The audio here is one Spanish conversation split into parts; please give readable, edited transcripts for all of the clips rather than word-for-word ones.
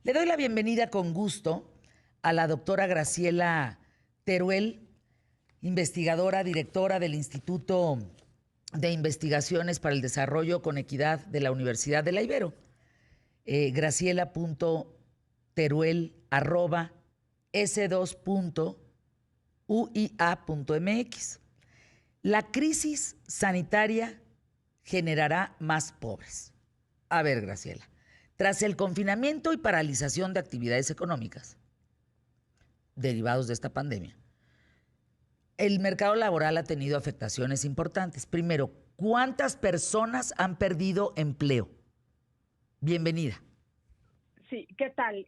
Le doy la bienvenida con gusto a la doctora Graciela Teruel, investigadora, directora del Instituto de Investigaciones para el Desarrollo con Equidad de la Universidad de la Ibero. Graciela.teruel@s2.uia.mx. La crisis sanitaria generará más pobres. A ver, Graciela, tras el confinamiento y paralización de actividades económicas derivados de esta pandemia, el mercado laboral ha tenido afectaciones importantes. Primero, ¿cuántas personas han perdido empleo? Bienvenida. Sí, ¿qué tal?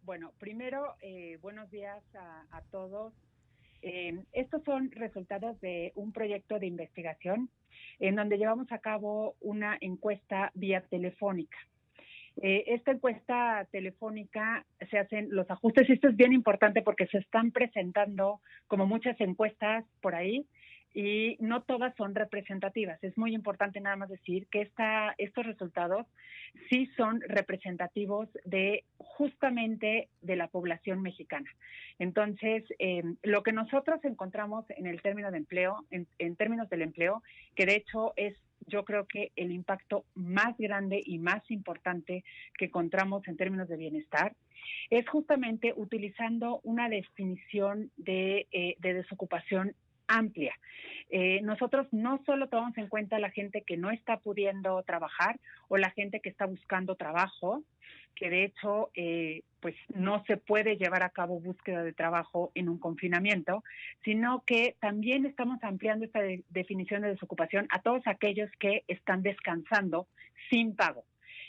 Bueno, primero, buenos días a todos. Estos son resultados de un proyecto de investigación en donde llevamos a cabo una encuesta vía telefónica. Esta encuesta telefónica se hacen los ajustes, y esto es bien importante porque se están presentando como muchas encuestas por ahí y no todas son representativas. Es muy importante nada más decir que estos resultados sí son representativos de justamente de la población mexicana. Entonces, lo que nosotros encontramos en el término de empleo, en términos del empleo, que de hecho es yo creo que el impacto más grande y más importante que encontramos en términos de bienestar es justamente utilizando una definición de desocupación amplia. Nosotros no solo tomamos en cuenta la gente que no está pudiendo trabajar o la gente que está buscando trabajo, que de hecho pues no se puede llevar a cabo búsqueda de trabajo en un confinamiento, sino que también estamos ampliando esta definición de desocupación a todos aquellos que están descansando sin pago.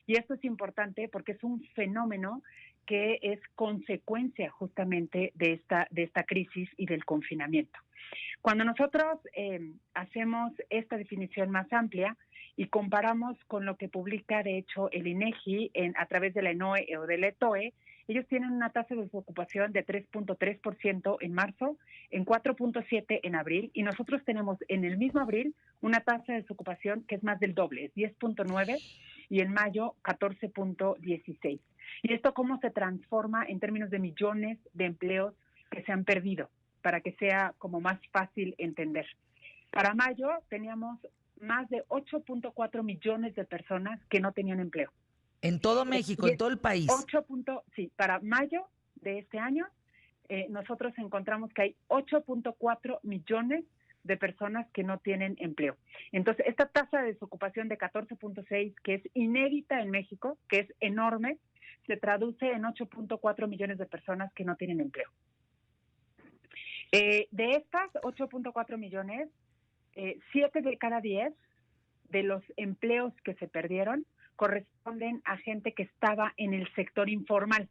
Y esto es importante porque es un fenómeno que es consecuencia justamente de esta crisis y del confinamiento. Cuando nosotros hacemos esta definición más amplia y comparamos con lo que publica, de hecho, el INEGI a través de la ENOE o del ETOE, ellos tienen una tasa de desocupación de 3.3% en marzo, en 4.7% en abril, y nosotros tenemos en el mismo abril una tasa de desocupación que es más del doble, es 10.9%, y en mayo 14.16%. ¿Y esto cómo se transforma en términos de millones de empleos que se han perdido? Para que sea como más fácil entender. Para mayo teníamos más de 8.4 millones de personas que no tenían empleo. En todo México, en todo el país. Sí, para mayo de este año nosotros encontramos que hay 8.4 millones de personas que no tienen empleo. Entonces, esta tasa de desocupación de 14.6, que es inédita en México, que es enorme, se traduce en 8.4 millones de personas que no tienen empleo. De estas 8.4 millones, 7 de cada 10 de los empleos que se perdieron corresponden a gente que estaba en el sector informal.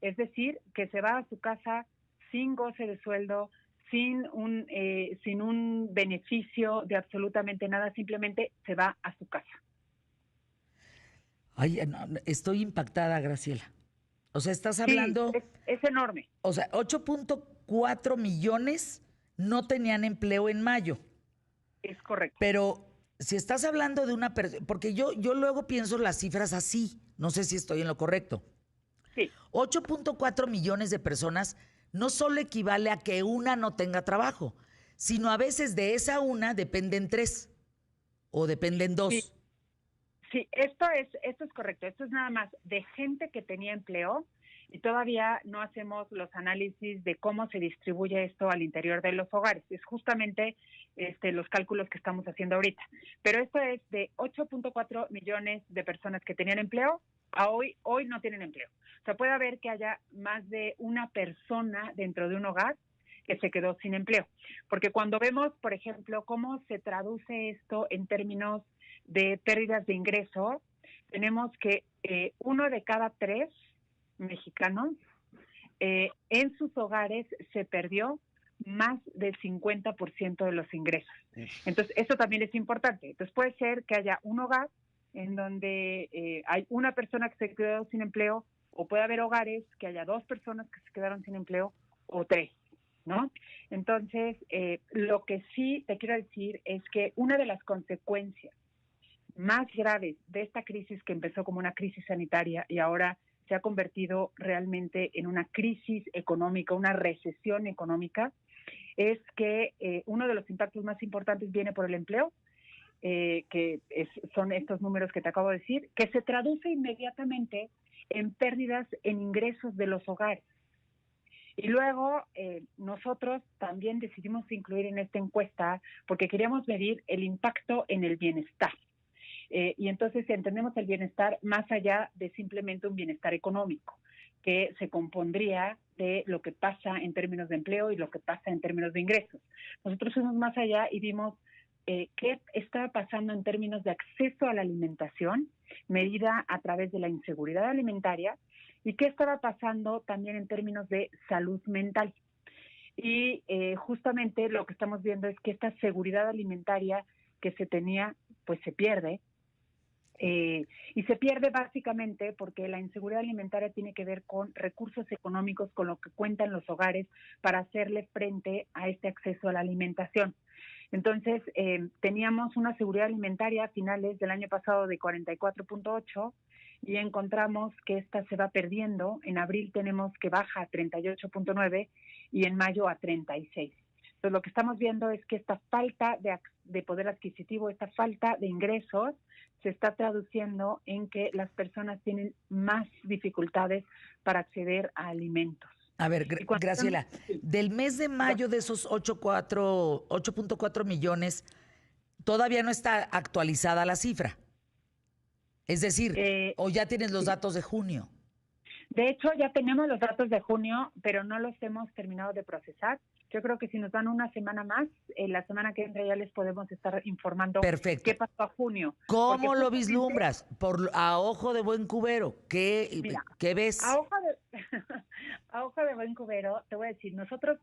Es decir, que se va a su casa sin goce de sueldo, sin un beneficio de absolutamente nada, simplemente se va a su casa. Ay, no, estoy impactada, Graciela. O sea, estás Sí, hablando, es enorme. o sea, 8.4 millones no tenían empleo en mayo. Es correcto. Pero si estás hablando de una persona, porque yo luego pienso las cifras así, no sé si estoy en lo correcto. Sí. 8.4 millones de personas no solo equivale a que una no tenga trabajo, sino a veces de esa una dependen tres o dependen Sí, dos. sí, esto es correcto. Esto es nada más de gente que tenía empleo y todavía no hacemos los análisis de cómo se distribuye esto al interior de los hogares. Es justamente los cálculos que estamos haciendo ahorita. Pero esto es de 8.4 millones de personas que tenían empleo a hoy no tienen empleo. O sea, puede haber que haya más de una persona dentro de un hogar que se quedó sin empleo. Porque cuando vemos, por ejemplo, cómo se traduce esto en términos de pérdidas de ingreso, tenemos que 1 de cada 3 mexicanos en sus hogares se perdió más del 50% de los ingresos. Entonces, eso también es importante. Entonces, puede ser que haya un hogar en donde hay una persona que se quedó sin empleo, o puede haber hogares que haya 2 personas que se quedaron sin empleo, o 3, ¿no? Entonces, lo que sí te quiero decir es que una de las consecuencias más graves de esta crisis, que empezó como una crisis sanitaria y ahora se ha convertido realmente en una crisis económica, una recesión económica, es que uno de los impactos más importantes viene por el empleo, son estos números que te acabo de decir, que se traduce inmediatamente en pérdidas en ingresos de los hogares. Y luego nosotros también decidimos incluir en esta encuesta porque queríamos medir el impacto en el bienestar. Y entonces entendemos el bienestar más allá de simplemente un bienestar económico, que se compondría de lo que pasa en términos de empleo y lo que pasa en términos de ingresos. Nosotros fuimos más allá y vimos qué estaba pasando en términos de acceso a la alimentación, medida a través de la inseguridad alimentaria, y qué estaba pasando también en términos de salud mental. Y justamente lo que estamos viendo es que esta seguridad alimentaria que se tenía, pues se pierde. Y se pierde básicamente porque la inseguridad alimentaria tiene que ver con recursos económicos con lo que cuentan los hogares para hacerle frente a este acceso a la alimentación. Entonces, teníamos una seguridad alimentaria a finales del año pasado de 44.8 y encontramos que esta se va perdiendo. En abril tenemos que baja a 38.9 y en mayo a 36. Entonces, lo que estamos viendo es que esta falta de poder adquisitivo, esta falta de ingresos, se está traduciendo en que las personas tienen más dificultades para acceder a alimentos. A ver, Graciela, del mes de mayo de esos 8.4 millones, todavía no está actualizada la cifra. Es decir, o ya tienes los datos de junio. De hecho, ya tenemos los datos de junio, pero no los hemos terminado de procesar. Yo creo que si nos dan una semana más, la semana que entra ya les podemos estar informando. Perfecto. Qué pasó a junio. ¿Cómo lo vislumbras? A ojo de buen cubero. ¿Qué ves? A ojo de buen cubero, te voy a decir, nosotros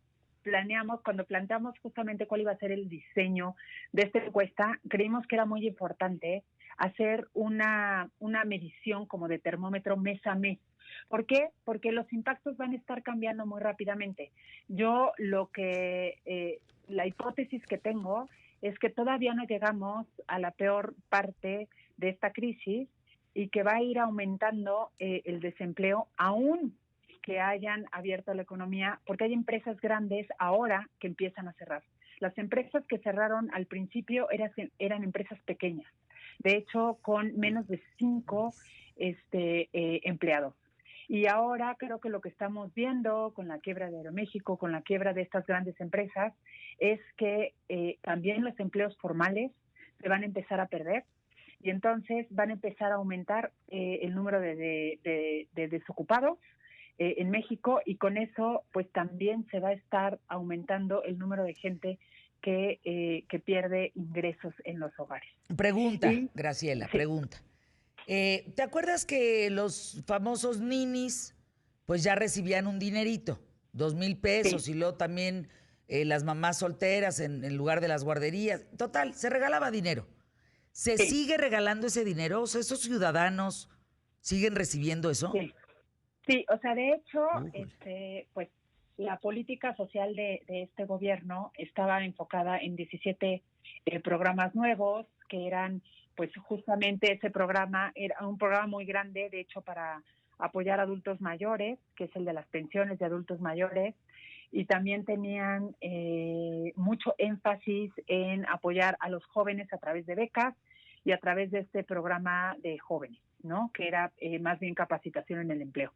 cuando planteamos justamente cuál iba a ser el diseño de esta encuesta, creímos que era muy importante hacer una medición como de termómetro mes a mes. ¿Por qué? Porque los impactos van a estar cambiando muy rápidamente. Yo la hipótesis que tengo es que todavía no llegamos a la peor parte de esta crisis y que va a ir aumentando el desempleo aún que hayan abierto la economía, porque hay empresas grandes ahora que empiezan a cerrar. Las empresas que cerraron al principio eran empresas pequeñas, de hecho con menos de 5 empleados. Y ahora creo que lo que estamos viendo con la quiebra de Aeroméxico, con la quiebra de estas grandes empresas, es que también los empleos formales se van a empezar a perder y entonces van a empezar a aumentar el número de desocupados en México y con eso pues también se va a estar aumentando el número de gente que pierde ingresos en los hogares. Pregunta, Graciela, sí. Pregunta. ¿Te acuerdas que los famosos ninis pues ya recibían un dinerito, 2,000 pesos, sí. Y luego también las mamás solteras en lugar de las guarderías? Total, se regalaba dinero. ¿Se sigue regalando ese dinero? O sea, ¿esos ciudadanos siguen recibiendo eso? Sí, o sea, de hecho, pues la política social de este gobierno estaba enfocada en 17 programas nuevos que eran, pues justamente ese programa era un programa muy grande, de hecho, para apoyar a adultos mayores, que es el de las pensiones de adultos mayores, y también tenían mucho énfasis en apoyar a los jóvenes a través de becas y a través de este programa de jóvenes, ¿no? Que era más bien capacitación en el empleo.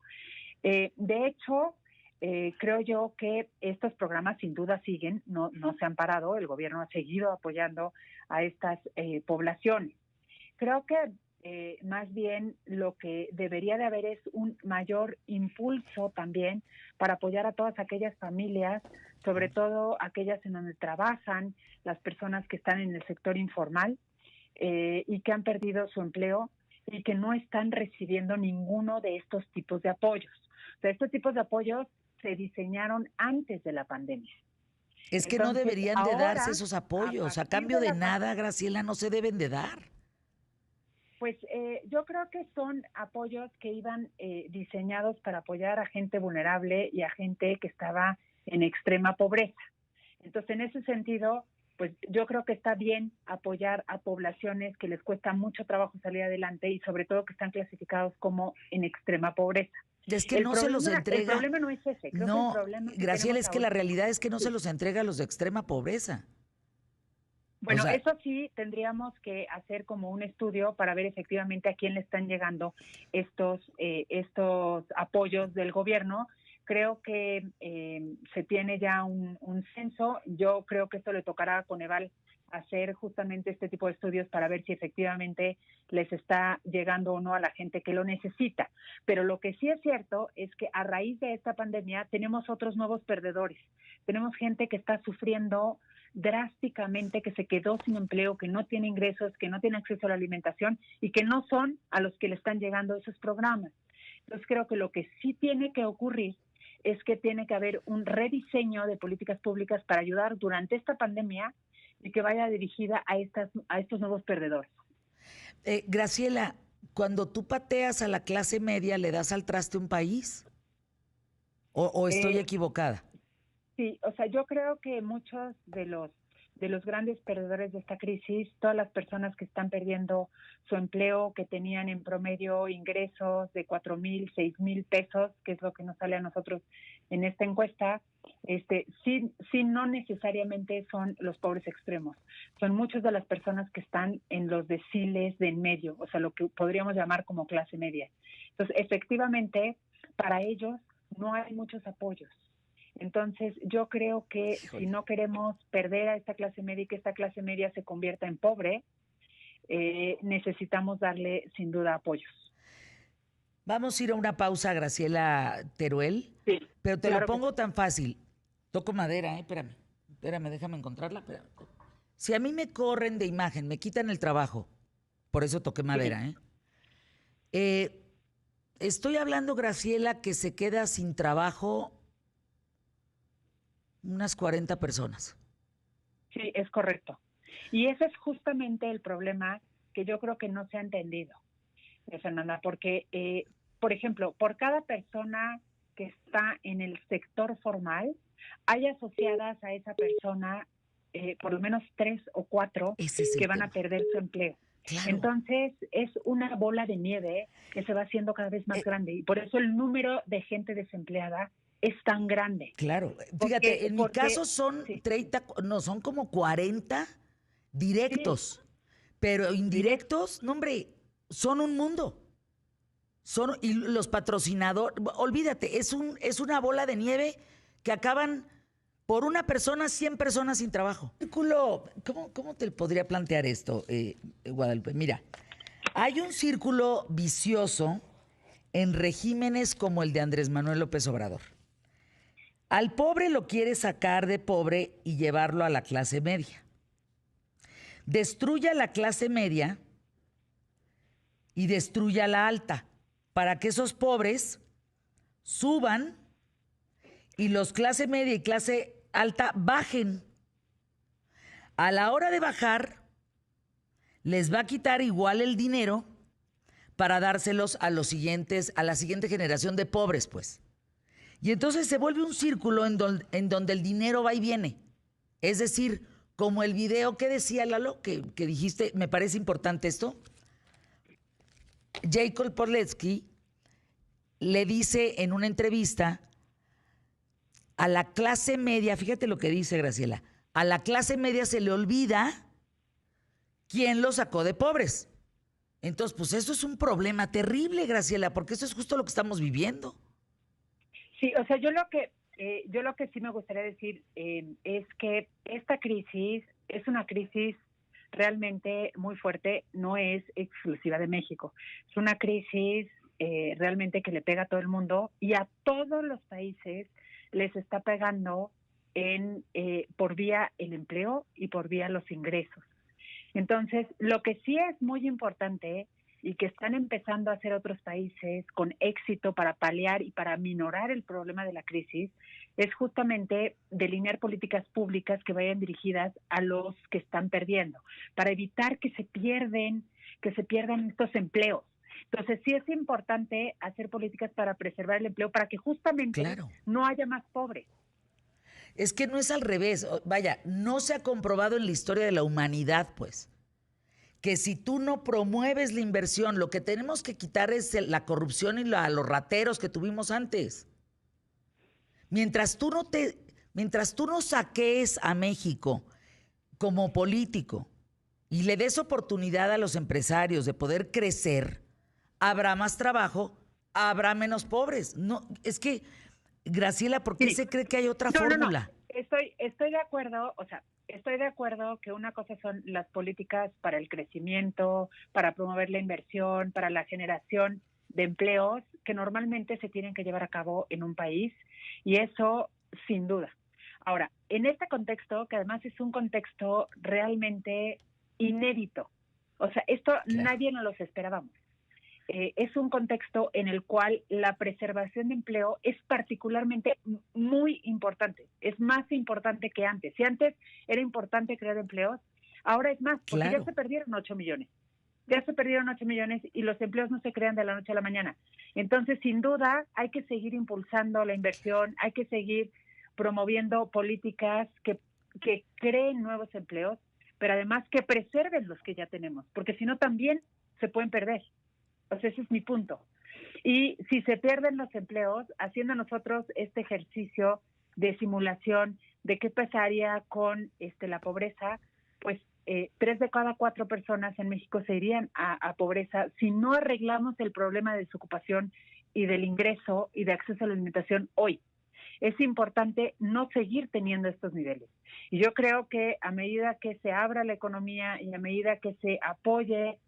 De hecho, creo yo que estos programas sin duda siguen, no se han parado, el gobierno ha seguido apoyando a estas poblaciones. Creo que más bien lo que debería de haber es un mayor impulso también para apoyar a todas aquellas familias, sobre todo aquellas en donde trabajan las personas que están en el sector informal y que han perdido su empleo y que no están recibiendo ninguno de estos tipos de apoyos. O sea, estos tipos de apoyos se diseñaron antes de la pandemia. Es que entonces, no deberían de darse esos apoyos. A cambio de nada, Graciela, no se deben de dar. Pues yo creo que son apoyos que iban diseñados para apoyar a gente vulnerable y a gente que estaba en extrema pobreza. Entonces, en ese sentido, pues yo creo que está bien apoyar a poblaciones que les cuesta mucho trabajo salir adelante y sobre todo que están clasificados como en extrema pobreza. Es que no se los entrega. El problema no es ese. Creo que el problema que Graciela, es que la ahorita, realidad es que no se los entrega a los de extrema pobreza. Bueno, o sea, eso sí tendríamos que hacer como un estudio para ver efectivamente a quién le están llegando estos apoyos del gobierno. Creo que se tiene ya un censo. Yo creo que esto le tocará a Coneval hacer justamente este tipo de estudios para ver si efectivamente les está llegando o no a la gente que lo necesita. Pero lo que sí es cierto es que a raíz de esta pandemia tenemos otros nuevos perdedores. Tenemos gente que está sufriendo drásticamente, que se quedó sin empleo, que no tiene ingresos, que no tiene acceso a la alimentación y que no son a los que le están llegando esos programas. Entonces creo que lo que sí tiene que ocurrir es que tiene que haber un rediseño de políticas públicas para ayudar durante esta pandemia y que vaya dirigida a estos nuevos perdedores. Graciela, cuando tú pateas a la clase media, ¿le das al traste un país? ¿O estoy equivocada? Sí, o sea, yo creo que muchos de los grandes perdedores de esta crisis, todas las personas que están perdiendo su empleo, que tenían en promedio ingresos de 4,000, 6,000 pesos, que es lo que nos sale a nosotros en esta encuesta, sí no necesariamente son los pobres extremos, son muchas de las personas que están en los deciles de en medio, o sea, lo que podríamos llamar como clase media. Entonces, efectivamente, para ellos no hay muchos apoyos. Entonces, yo creo que si no queremos perder a esta clase media y que esta clase media se convierta en pobre, necesitamos darle sin duda apoyos. Vamos a ir a una pausa, Graciela Teruel, sí, pero te lo pongo tan fácil. Toco madera, espérame, déjame encontrarla. Espérame. Si a mí me corren de imagen, me quitan el trabajo, por eso toqué madera, estoy hablando, Graciela, que se queda sin trabajo unas 40 personas. Sí, es correcto. Y ese es justamente el problema que yo creo que no se ha entendido, Fernanda, porque, por ejemplo, por cada persona que está en el sector formal, hay asociadas a esa persona por lo menos 3 o 4 que van a perder su empleo. Claro. Entonces, es una bola de nieve que se va haciendo cada vez más grande y por eso el número de gente desempleada es tan grande. Claro, fíjate, en mi caso son 30, no, son como 40 directos, pero indirectos, no hombre, son un mundo. Y los patrocinadores, olvídate, es una bola de nieve que acaban por una persona, 100 personas sin trabajo. ¿Cómo te podría plantear esto, Guadalupe? Mira, hay un círculo vicioso en regímenes como el de Andrés Manuel López Obrador. Al pobre lo quiere sacar de pobre y llevarlo a la clase media. Destruye a la clase media y destruye a la alta para que esos pobres suban y los clase media y clase alta bajen. A la hora de bajar, les va a quitar igual el dinero para dárselos a la siguiente generación de pobres, pues. Y entonces se vuelve un círculo en donde el dinero va y viene. Es decir, como el video que decía Lalo, que dijiste, me parece importante esto. Jacob Poletsky le dice en una entrevista a la clase media, fíjate lo que dice Graciela, a la clase media se le olvida quién lo sacó de pobres. Entonces, pues eso es un problema terrible, Graciela, porque eso es justo lo que estamos viviendo. Sí, o sea, yo lo que sí me gustaría decir es que esta crisis es una crisis realmente muy fuerte, no es exclusiva de México. Es una crisis realmente que le pega a todo el mundo y a todos los países les está pegando por vía el empleo y por vía los ingresos. Entonces, lo que sí es muy importante y que están empezando a hacer otros países con éxito para paliar y para minorar el problema de la crisis, es justamente delinear políticas públicas que vayan dirigidas a los que están perdiendo, para evitar que se pierdan estos empleos. Entonces, sí es importante hacer políticas para preservar el empleo, para que justamente no haya más pobres. Es que no es al revés. Vaya, no se ha comprobado en la historia de la humanidad, pues, que si tú no promueves la inversión, lo que tenemos que quitar es la corrupción y los rateros que tuvimos antes. Mientras tú no saques a México como político y le des oportunidad a los empresarios de poder crecer, habrá más trabajo, habrá menos pobres. No, es que, Graciela, ¿por qué se cree que hay otra fórmula? Estoy de acuerdo, o sea, estoy de acuerdo que una cosa son las políticas para el crecimiento, para promover la inversión, para la generación de empleos que normalmente se tienen que llevar a cabo en un país, y eso sin duda. Ahora, en este contexto, que además es un contexto realmente inédito, o sea, esto Claro. nadie nos los esperábamos. Es un contexto en el cual la preservación de empleo es particularmente muy importante, es más importante que antes. Si antes era importante crear empleos, ahora es más, porque Claro. ya se perdieron 8 millones. Ya se perdieron 8 millones y los empleos no se crean de la noche a la mañana. Entonces, sin duda, hay que seguir impulsando la inversión, hay que seguir promoviendo políticas que creen nuevos empleos, pero además que preserven los que ya tenemos, porque si no también se pueden perder. O sea, ese es mi punto. Y si se pierden los empleos, haciendo nosotros este ejercicio de simulación de qué pasaría con la pobreza, pues 3 de cada 4 personas en México se irían a pobreza si no arreglamos el problema de desocupación y del ingreso y de acceso a la alimentación hoy. Es importante no seguir teniendo estos niveles. Y yo creo que a medida que se abra la economía y a medida que se apoye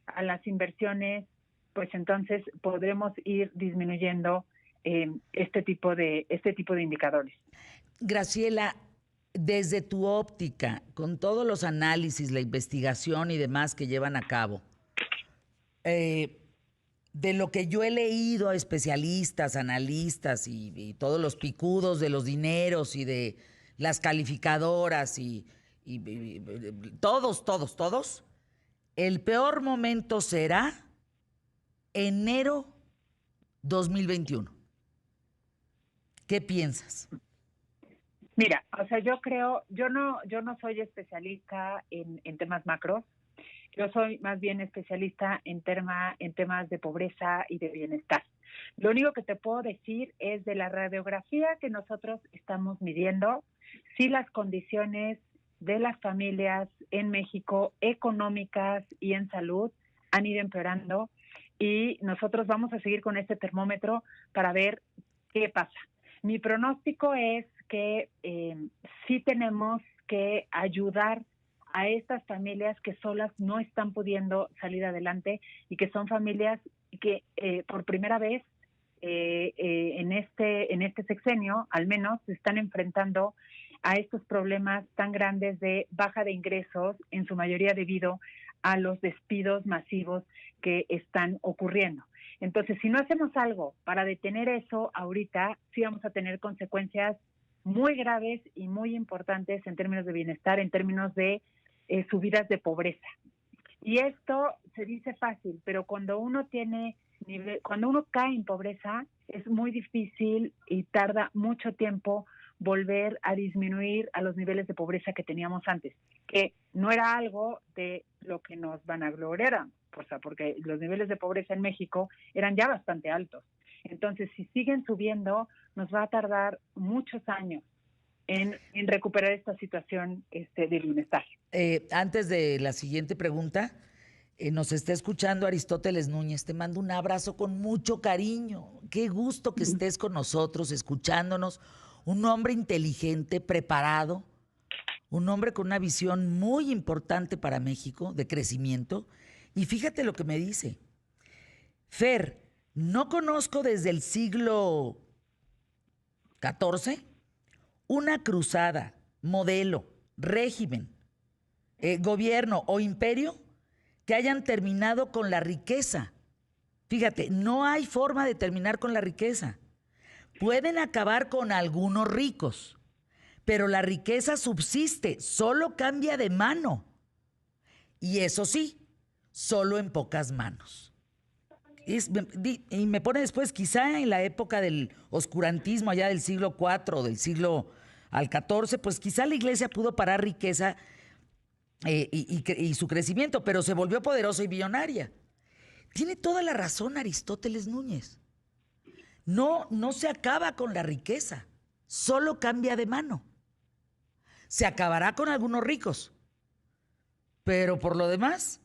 a las inversiones, pues entonces podremos ir disminuyendo este tipo de indicadores. Graciela, desde tu óptica, con todos los análisis, la investigación y demás que llevan a cabo, de lo que yo he leído a especialistas, analistas y todos los picudos de los dineros y de las calificadoras y todos, el peor momento será enero 2021. ¿Qué piensas? Mira, o sea, yo no soy especialista en temas macros. Yo soy más bien especialista en temas de pobreza y de bienestar. Lo único que te puedo decir es de la radiografía que nosotros estamos midiendo, si las condiciones de las familias en México, económicas y en salud, han ido empeorando, y nosotros vamos a seguir con este termómetro para ver qué pasa. Mi pronóstico es que sí tenemos que ayudar a estas familias que solas no están pudiendo salir adelante y que son familias que por primera vez en este sexenio, al menos, se están enfrentando a estos problemas tan grandes de baja de ingresos, en su mayoría debido a los despidos masivos que están ocurriendo. Entonces, si no hacemos algo para detener eso ahorita, sí vamos a tener consecuencias muy graves y muy importantes en términos de bienestar, en términos de subidas de pobreza. Y esto se dice fácil, pero cuando uno cae en pobreza, es muy difícil y tarda mucho tiempo volver a disminuir a los niveles de pobreza que teníamos antes, que no era algo de lo que nos vanagloriaran, o sea, porque los niveles de pobreza en México eran ya bastante altos. Entonces, si siguen subiendo, nos va a tardar muchos años en recuperar esta situación de bienestar. Antes de la siguiente pregunta, nos está escuchando Aristóteles Núñez. Te mando un abrazo con mucho cariño. Qué gusto que estés con nosotros, escuchándonos. Un hombre inteligente, preparado, un hombre con una visión muy importante para México de crecimiento. Y fíjate lo que me dice. Fer, no conozco desde el siglo XIV una cruzada, modelo, régimen, gobierno o imperio que hayan terminado con la riqueza. Fíjate, no hay forma de terminar con la riqueza. Pueden acabar con algunos ricos, pero la riqueza subsiste, solo cambia de mano. Y eso sí, solo en pocas manos. Y me pone después, quizá en la época del oscurantismo, allá del siglo IV o del siglo al 14, pues quizá la iglesia pudo parar riqueza y su crecimiento, pero se volvió poderosa y billonaria. Tiene toda la razón Aristóteles Núñez. No se acaba con la riqueza, solo cambia de mano. Se acabará con algunos ricos, pero por lo demás,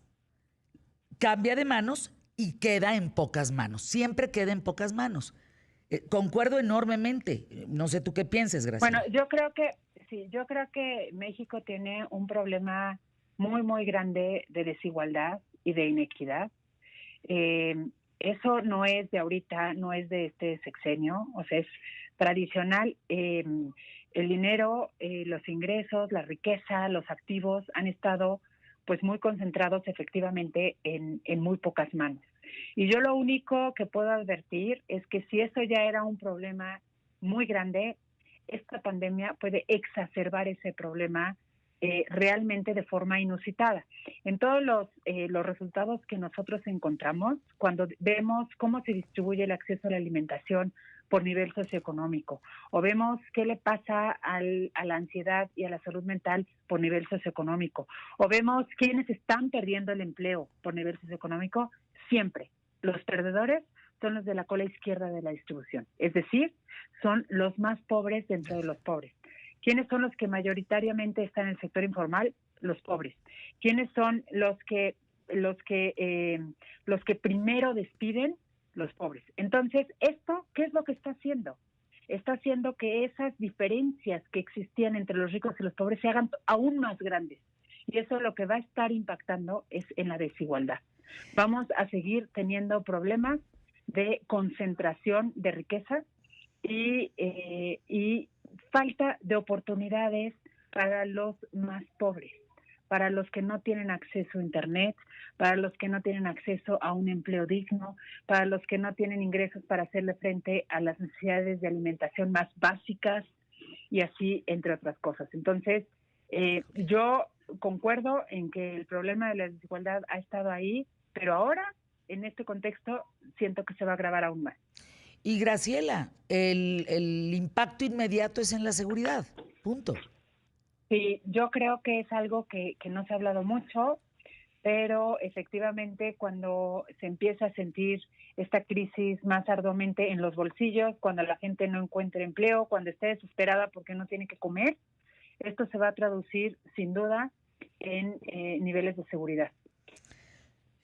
cambia de manos y queda en pocas manos. Siempre queda en pocas manos. Concuerdo enormemente. No sé tú qué pienses, Graciela. Bueno, yo creo que México tiene un problema muy, muy grande de desigualdad y de inequidad. Eso no es de ahorita, no es de este sexenio, o sea, es tradicional. El dinero, los ingresos, la riqueza, los activos han estado pues muy concentrados efectivamente en muy pocas manos. Y yo lo único que puedo advertir es que si eso ya era un problema muy grande, esta pandemia puede exacerbar ese problema realmente de forma inusitada. En todos los resultados que nosotros encontramos, cuando vemos cómo se distribuye el acceso a la alimentación por nivel socioeconómico, o vemos qué le pasa a la ansiedad y a la salud mental por nivel socioeconómico, o vemos quiénes están perdiendo el empleo por nivel socioeconómico, siempre los perdedores son los de la cola izquierda de la distribución, es decir, son los más pobres dentro de los pobres. ¿Quiénes son los que mayoritariamente están en el sector informal? Los pobres. ¿Quiénes son los que primero despiden? Los pobres. Entonces, ¿esto qué es lo que está haciendo? Está haciendo que esas diferencias que existían entre los ricos y los pobres se hagan aún más grandes. Y eso lo que va a estar impactando es en la desigualdad. Vamos a seguir teniendo problemas de concentración de riqueza y falta de oportunidades para los más pobres, para los que no tienen acceso a Internet, para los que no tienen acceso a un empleo digno, para los que no tienen ingresos para hacerle frente a las necesidades de alimentación más básicas y así, entre otras cosas. Entonces, yo concuerdo en que el problema de la desigualdad ha estado ahí, pero ahora, en este contexto, siento que se va a agravar aún más. Y Graciela, el impacto inmediato es en la seguridad, punto. Sí, yo creo que es algo que no se ha hablado mucho, pero efectivamente cuando se empieza a sentir esta crisis más arduamente en los bolsillos, cuando la gente no encuentra empleo, cuando está desesperada porque no tiene que comer, esto se va a traducir sin duda en niveles de seguridad.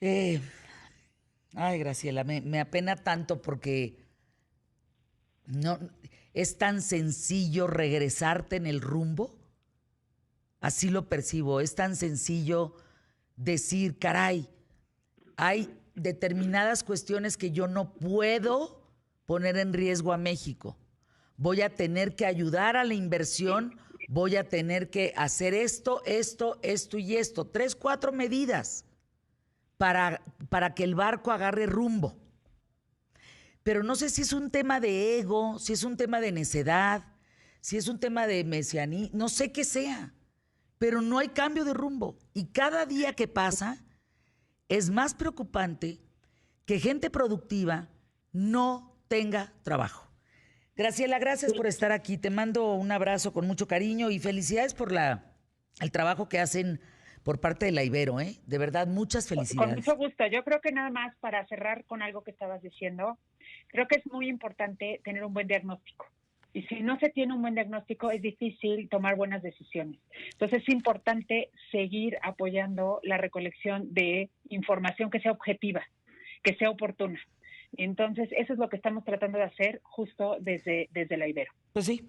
Ay, Graciela, me apena tanto porque no es tan sencillo regresarte en el rumbo. Así lo percibo. Es tan sencillo decir, caray, hay determinadas cuestiones que yo no puedo poner en riesgo a México. Voy a tener que ayudar a la inversión, voy a tener que hacer esto y esto. 3, 4 medidas para que el barco agarre rumbo. Pero no sé si es un tema de ego, si es un tema de necedad, si es un tema de mesianismo, no sé qué sea, pero no hay cambio de rumbo. Y cada día que pasa es más preocupante que gente productiva no tenga trabajo. Graciela, gracias por estar aquí. Te mando un abrazo con mucho cariño y felicidades por el trabajo que hacen por parte de la Ibero, ¿eh? De verdad, muchas felicidades. Con mucho gusto. Yo creo que nada más para cerrar con algo que estabas diciendo, creo que es muy importante tener un buen diagnóstico. Y si no se tiene un buen diagnóstico, es difícil tomar buenas decisiones. Entonces es importante seguir apoyando la recolección de información que sea objetiva, que sea oportuna. Entonces eso es lo que estamos tratando de hacer justo desde la Ibero. Pues sí,